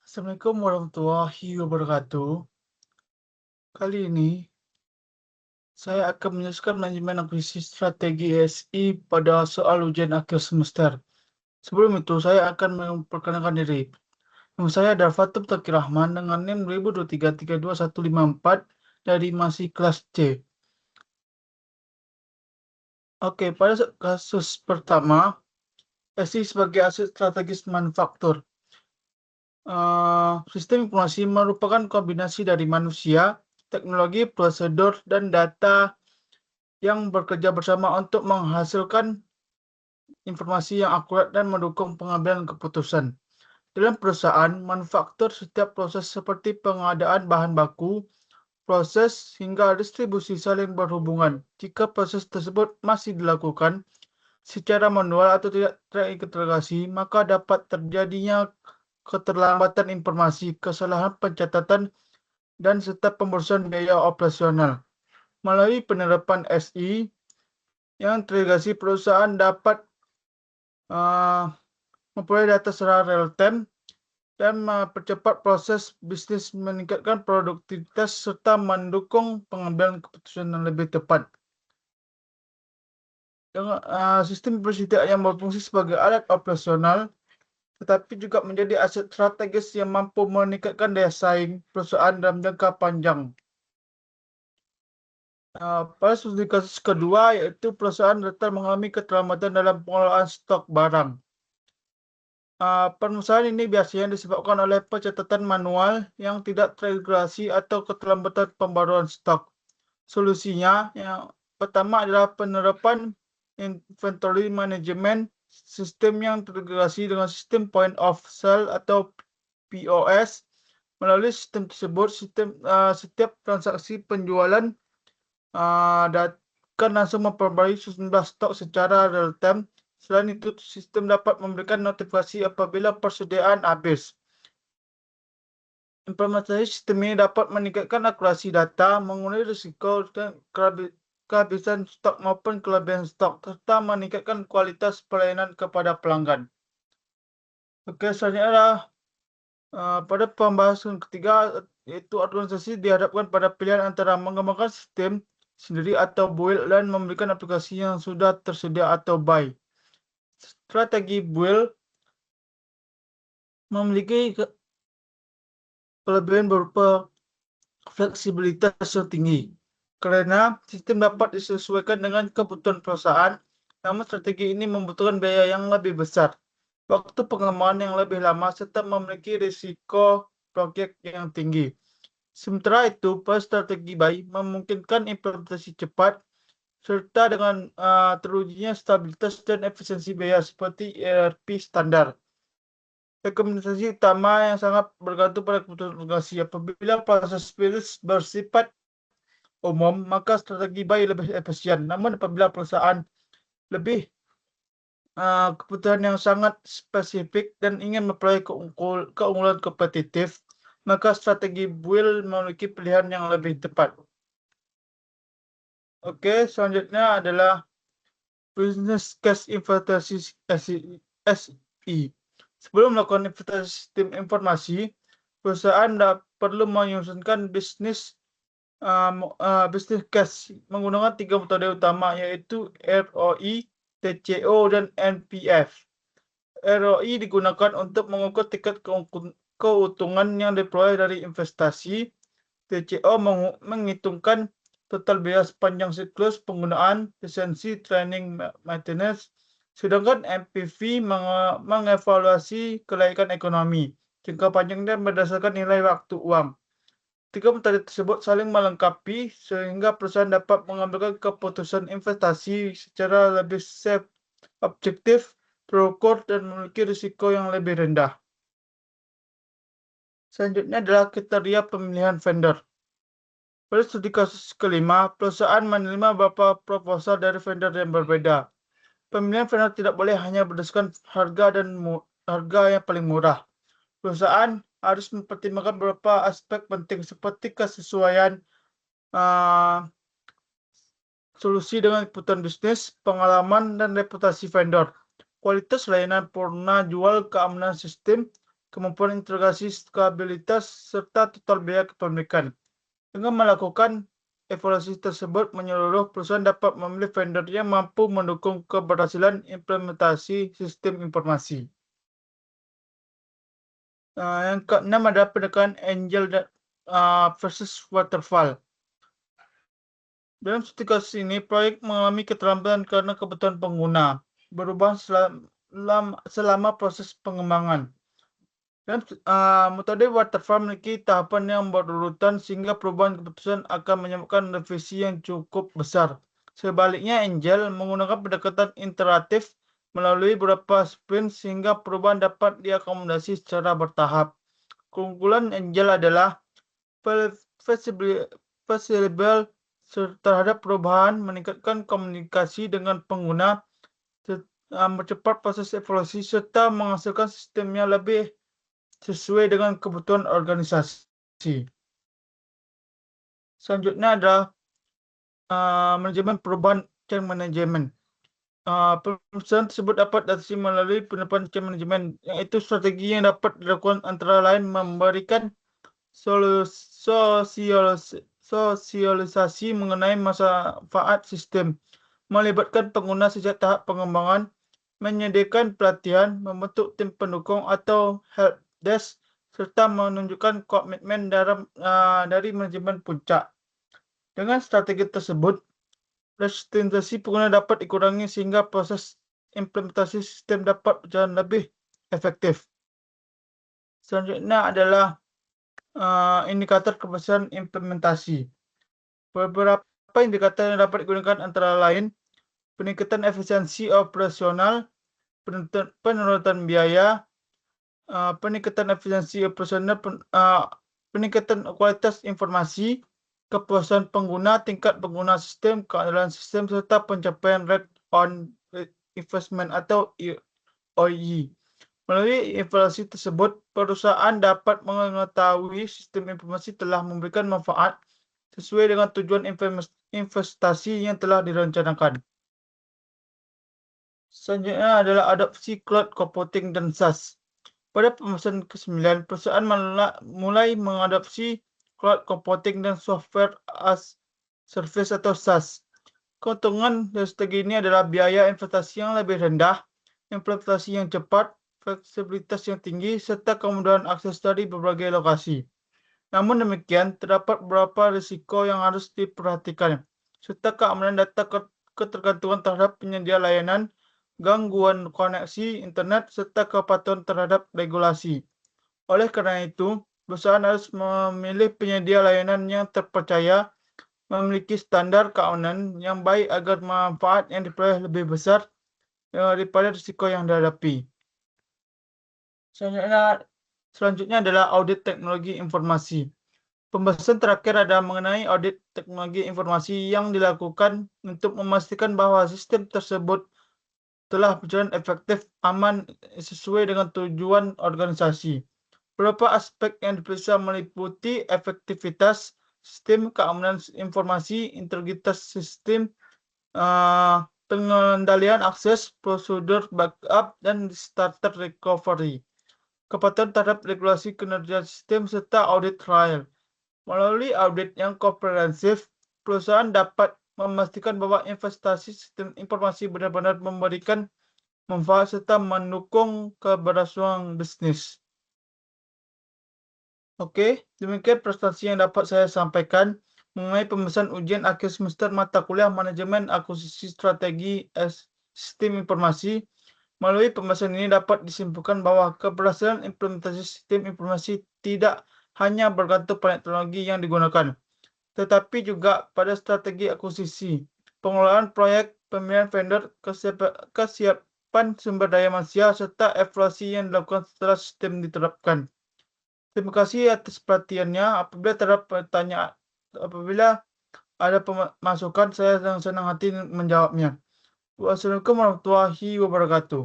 Assalamualaikum warahmatullahi wabarakatuh. Kali ini saya akan menjelaskan manajemen akuisisi strategi SI pada soal ujian akhir semester. Sebelum itu, saya akan memperkenalkan diri. Nama saya adalah Fatum Taqi Rahman dengan NIM 2023323154 dari masih kelas C. Oke, pada kasus pertama, SI sebagai aset strategis manufaktur. Sistem informasi merupakan kombinasi dari manusia, teknologi, prosedur, dan data yang bekerja bersama untuk menghasilkan informasi yang akurat dan mendukung pengambilan keputusan. Dalam perusahaan manufaktur, setiap proses seperti pengadaan bahan baku, proses hingga distribusi saling berhubungan. Jika proses tersebut masih dilakukan secara manual atau tidak terintegrasi, maka dapat terjadinya keterlambatan informasi, kesalahan pencatatan, dan serta pemborosan biaya operasional. Melalui penerapan SI yang terintegrasi, perusahaan dapat memperoleh data secara real-time dan mempercepat proses bisnis, meningkatkan produktivitas, serta mendukung pengambilan keputusan yang lebih tepat. Dengan sistem informasi yang berfungsi sebagai alat operasional, tetapi juga menjadi aset strategis yang mampu meningkatkan daya saing perusahaan dalam jangka panjang. Pada studi kasus kedua, yaitu perusahaan rentan mengalami keterlambatan dalam pengelolaan stok barang. Permasalahan ini biasanya disebabkan oleh pencatatan manual yang tidak terintegrasi atau keterlambatan pembaruan stok. Solusinya yang pertama adalah penerapan inventory management, sistem yang terintegrasi dengan sistem point of sale atau POS. Melalui sistem tersebut, setiap transaksi penjualan akan langsung memperbarui sejumlah stok secara real-time. Selain itu, sistem dapat memberikan notifikasi apabila persediaan habis. Implementasi sistem ini dapat meningkatkan akurasi data, mengurangi risiko kehabisan stok maupun kelebihan stok, serta meningkatkan kualitas pelayanan kepada pelanggan. Oke, selanjutnya adalah pada pembahasan ketiga, yaitu organisasi dihadapkan pada pilihan antara mengembangkan sistem sendiri atau build dan memberikan aplikasi yang sudah tersedia atau buy. Strategi build memiliki kelebihan berupa fleksibilitas yang tinggi karena sistem dapat disesuaikan dengan kebutuhan perusahaan. Namun strategi ini membutuhkan biaya yang lebih besar, waktu pengembangan yang lebih lama, serta memiliki risiko proyek yang tinggi. Sementara itu, strategi buy memungkinkan implementasi cepat serta dengan terujinya stabilitas dan efisiensi biaya seperti ERP standar. Rekomendasi utama yang sangat bergantung pada kebutuhan organisasi. Apabila proses bisnis bersifat umum, maka strategi buy lebih efisien. Namun apabila perusahaan lebih kebutuhan yang sangat spesifik dan ingin memperoleh keunggulan kompetitif, maka strategi build memiliki pilihan yang lebih tepat. Oke, selanjutnya adalah business case inventarisasi SI. Sebelum melakukan inventarisasi sistem informasi, perusahaan perlu menyusunkan business case menggunakan 3 metode utama, yaitu ROI, TCO, dan NPF. ROI digunakan untuk mengukur tingkat keuntungan yang diperoleh dari investasi. TCO menghitungkan total biaya sepanjang siklus penggunaan, lisensi, training, maintenance. Sedangkan NPV mengevaluasi kelaikan ekonomi jangka panjang dan berdasarkan nilai waktu uang. Tiga metode tersebut saling melengkapi sehingga perusahaan dapat mengambil keputusan investasi secara lebih safe, objektif, terukur, dan memiliki risiko yang lebih rendah. Selanjutnya adalah kriteria pemilihan vendor. Pada studi kasus kelima, perusahaan menerima beberapa proposal dari vendor yang berbeda. Pemilihan vendor tidak boleh hanya berdasarkan harga yang paling murah. Perusahaan harus mempertimbangkan beberapa aspek penting seperti kesesuaian solusi dengan kebutuhan bisnis, pengalaman, dan reputasi vendor, kualitas layanan purna jual, keamanan sistem, kemampuan integrasi, skalabilitas, serta total biaya kepemilikan. Dengan melakukan evaluasi tersebut menyeluruh, perusahaan dapat memilih vendor yang mampu mendukung keberhasilan implementasi sistem informasi. Yang keenam adalah pendekatan Agile versus Waterfall. Dalam studi kasus ini, proyek mengalami keterlambatan karena kebutuhan pengguna berubah selama proses pengembangan. Dan metode waterfall memiliki tahapan yang berurutan sehingga perubahan keputusan akan menyebabkan revisi yang cukup besar. Sebaliknya, Agile menggunakan pendekatan iteratif melalui beberapa sprint sehingga perubahan dapat diakomodasi secara bertahap. Keunggulan Agile adalah fleksibel terhadap perubahan, meningkatkan komunikasi dengan pengguna, mempercepat proses evaluasi, serta menghasilkan sistem yang lebih sesuai dengan kebutuhan organisasi. Selanjutnya adalah manajemen perubahan change management. Perusahaan tersebut dapat diatasi melalui penerapan change management, yaitu strategi yang dapat dilakukan antara lain memberikan sosialisasi mengenai manfaat sistem, melibatkan pengguna sejak tahap pengembangan, menyediakan pelatihan, membentuk tim pendukung atau help desk, serta menunjukkan komitmen dari manajemen puncak. Dengan strategi tersebut, resistensi pengguna dapat dikurangi sehingga proses implementasi sistem dapat berjalan lebih efektif. Selanjutnya adalah indikator keberhasilan implementasi. Beberapa indikator yang dapat digunakan antara lain peningkatan efisiensi operasional, penurunan biaya, peningkatan efisiensi operasional, peningkatan kualitas informasi, kepuasan pengguna, tingkat pengguna sistem, keandalan sistem, serta pencapaian rate on investment atau ROI. Melalui evaluasi tersebut, perusahaan dapat mengetahui sistem informasi telah memberikan manfaat sesuai dengan tujuan investasi yang telah direncanakan. Selanjutnya adalah adopsi cloud computing dan SaaS. Pada pembahasan ke-9, perusahaan mulai mengadopsi cloud computing dan software as service atau SaaS. Keuntungan dari strategi ini adalah biaya investasi yang lebih rendah, implementasi yang cepat, fleksibilitas yang tinggi, serta kemudahan akses dari berbagai lokasi. Namun demikian, terdapat beberapa risiko yang harus diperhatikan, serta keamanan data, ketergantungan terhadap penyedia layanan, gangguan koneksi internet, serta kepatuhan terhadap regulasi. Oleh karena itu, perusahaan harus memilih penyedia layanan yang terpercaya, memiliki standar keamanan yang baik agar manfaat yang diperoleh lebih besar daripada risiko yang dihadapi. Selanjutnya adalah audit teknologi informasi. Pembahasan terakhir adalah mengenai audit teknologi informasi yang dilakukan untuk memastikan bahwa sistem tersebut telah berjalan efektif, aman, sesuai dengan tujuan organisasi. Beberapa aspek yang diperiksa meliputi efektivitas sistem, keamanan informasi, integritas sistem, pengendalian akses, prosedur backup, dan starter recovery, kepatuhan terhadap regulasi kinerja sistem, serta audit trial. Melalui audit yang komprehensif, perusahaan dapat memastikan bahwa investasi sistem informasi benar-benar memberikan manfaat serta mendukung keberhasilan bisnis. Oke, demikian presentasi yang dapat saya sampaikan mengenai pembahasan ujian akhir semester mata kuliah Manajemen Akuisisi Strategi Sistem Informasi. Melalui pembahasan ini dapat disimpulkan bahwa keberhasilan implementasi sistem informasi tidak hanya bergantung pada teknologi yang digunakan, tetapi juga pada strategi akuisisi, pengelolaan proyek, pemilihan vendor, kesiapan sumber daya manusia, serta evaluasi yang dilakukan setelah sistem diterapkan. Terima kasih atas perhatiannya. Apabila ada masukan, saya dengan senang hati menjawabnya. Wassalamualaikum warahmatullahi wabarakatuh.